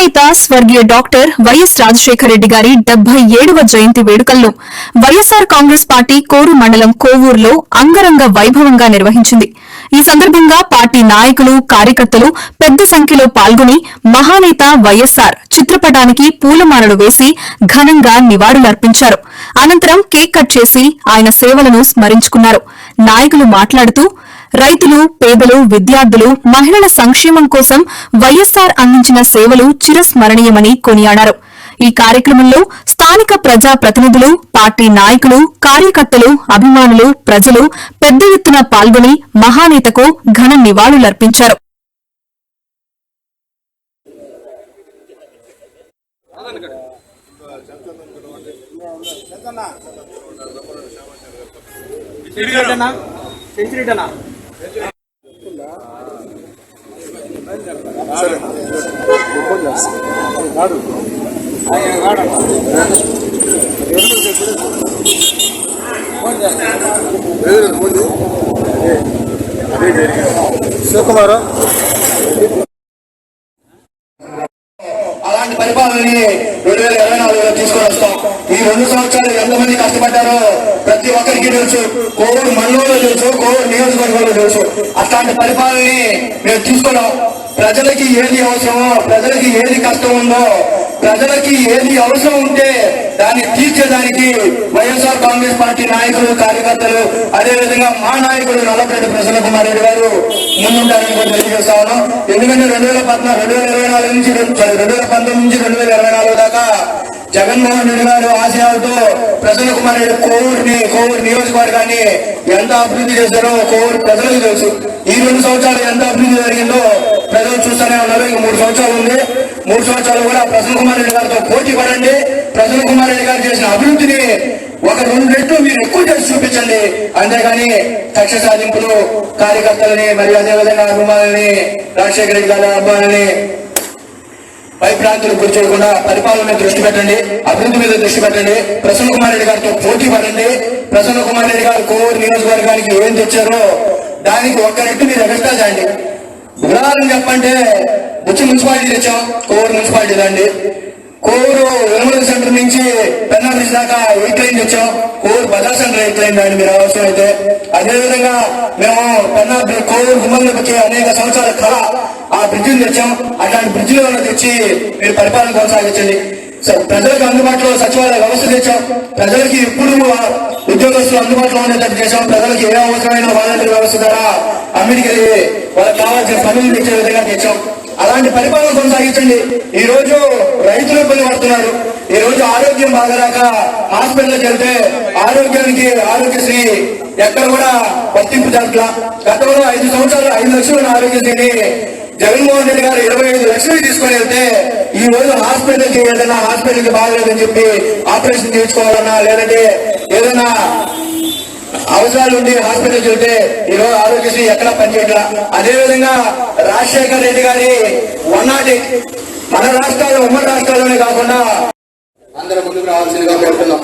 మహానేత స్వర్గీయ doctor YS Rajasekhara Reddy గారి 77వ జయంతి వేడుకలను వైఎస్సార్ కాంగ్రెస్ పార్టీ కోరు మండలం కోవూరులో అంగరంగ వైభవంగా నిర్వహించింది. ఈ సందర్భంగా పార్టీ నాయకులు, కార్యకర్తలు పెద్ద సంఖ్యలో పాల్గొని మహానేత వైఎస్సార్ చిత్రపటానికి పూలమాలలు వేసి ఘనంగా నివాళులర్పించారు. అనంతరం కేక్ కట్ చేసి ఆయన సేవలను స్మరించుకున్నారు. నాయకులు మాట్లాడుతూ రైతులు, పేదలు, విద్యార్థులు, మహిళల సంక్షేమం కోసం వైఎస్సార్ అందించిన సేవలు చిరస్మరణీయమని కొనియాడారు. ఈ కార్యక్రమంలో స్థానిక ప్రజా ప్రతినిధులు, పార్టీ నాయకులు, కార్యకర్తలు, అభిమానులు, ప్రజలు పెద్ద ఎత్తున పాల్గొని మహానేతకు ఘన నివాళులర్పించారు. శివకుమార్ అలాంటి పరిపాలనని 2024లో తీసుకొని వస్తాం. ఈ 2 సంవత్సరాలు ఎంతమంది కష్టపడ్డారో ప్రతి ఒక్కరికి తెలుసు. కోవూరు మండలంలో తెలుసు, కోవూరు నియోజకవర్గంలో తెలుసు. అట్లాంటి పరిపాలనని మేము తీసుకున్నాం. ప్రజలకి ఏది అవసరమో, ప్రజలకి ఏది కష్టం ఉందో, ప్రజలకి ఏది అవసరం ఉంటే దాన్ని తీర్చేదానికి వైఎస్ఆర్ కాంగ్రెస్ పార్టీ నాయకులు, కార్యకర్తలు, అదేవిధంగా మా నాయకుడు నల్లపరెడ్డి ప్రసన్న కుమార్ రెడ్డి గారు ముందుంటారని కూడా తెలియజేస్తా ఉన్నాం. ఎందుకంటే 2024 నుంచి 2019 నుంచి 2024 దాకా జగన్మోహన్ రెడ్డి గారు ఆశయాలతో ప్రసన్న కుమార్ రెడ్డి కోవూరు నియోజకవర్గాన్ని ఎంత అభివృద్ధి చేశారో కోవూరు ప్రజలకు తెలుసు. ఈ 2 సంవత్సరాలు ఎంత అభివృద్ధి జరిగిందో ప్రజలు చూస్తూనే ఉన్నారు. ఇక 3 సంవత్సరాలు ఉంది. 3 సంవత్సరాలు కూడా ప్రసన్న కుమార్ రెడ్డి గారితో పోటీ పడండి. ప్రసన్న కుమార్ రెడ్డి గారు చేసిన అభివృద్ధిని ఒక 2 రెట్లు మీరు ఎక్కువ చేసి చూపించండి. అంతేగాని కక్ష సాధింపులు, కార్యకర్తలని, మరియు అదేవిధంగా అభిమానులని, రాజశేఖర రెడ్డి గారి అభిమానులని భయభ్రాంతులకు గురి చేయకుండా పరిపాలన మీద దృష్టి పెట్టండి, అభివృద్ధి మీద దృష్టి పెట్టండి. ప్రసన్న కుమార్ రెడ్డి గారితో పోటీ పడండి. ప్రసన్న కుమార్ రెడ్డి గారు కోవూరు నియోజకవర్గానికి ఏం తెచ్చారో దానికి ఒక్క రెట్టు మీరు ఎగస్ట్రా చేయండి. ఉదాహరణ చెప్పంటే బుచ్చి మున్సిపాలిటీ తెచ్చాం, కోవూరు మున్సిపాలిటీ దండి. కోవూరు వెలుమల సెంటర్ నుంచి పెన్నా బ్రిడ్జ్ దాకా 8 లైన్ తెచ్చాం. కోవూరు బజార్ సెంటర్ 8 లైన్ దాన్ని మీరు అవసరం అయితే. అదేవిధంగా మేము పెన్నా కోవూరు గుమ్మలకి అనేక సంవత్సరాల కళ ఆ బ్రిడ్జిని తెచ్చాం. అట్లాంటి బ్రిడ్జిలో తెచ్చి మీరు పరిపాలన కొనసాగించండి. ప్రజలకు అందుబాటులో సచివాలయ వ్యవస్థ తెచ్చాం. ప్రజలకి ఎప్పుడు ఉద్యోగస్తులు అందుబాటులో ఉండేటట్టు చేశాం. ప్రజలకు ఏ అవసరమైన వాలంటీర్ వ్యవస్థ ద్వారా అన్నిటికీ వాళ్ళకి కావాల్సిన పనులు తెచ్చే విధంగా తెచ్చాం. అలాంటి పరిపాలన కొనసాగించండి. ఈ రోజు రైతులు ఇబ్బంది పడుతున్నారు. ఈ రోజు ఆరోగ్యం బాగరాక హాస్పిటల్కి వెళ్తే ఆరోగ్యానికి ఆరోగ్యశ్రీ ఎక్కడ కూడా వర్తింపు జరగట్లా. గతంలో 5 సంవత్సరాలు 5 లక్షలు ఉన్న ఆరోగ్యశ్రీని జగన్మోహన్ రెడ్డి గారు 25 లక్షలు తీసుకొని వెళ్తే ఈ రోజు హాస్పిటల్కి ఏదైనా హాస్పిటల్కి బాగలేదని చెప్పి ఆపరేషన్ చేయించుకోవాలన్నా, లేదంటే ఏదైనా అవసరాలు ఉండి హాస్పిటల్కి వెళ్తే ఈరోజు ఆరోగ్యశ్రీ ఎక్కడా పనిచేయట్లా. అదేవిధంగా రాజశేఖర రెడ్డి గారి 108 మన రాష్ట్రాలు, ఉమ్మడి రాష్ట్రాల్లోనే కాకుండా అందరూ ముందుకు రావాల్సిందిగా కోరుతున్నాం.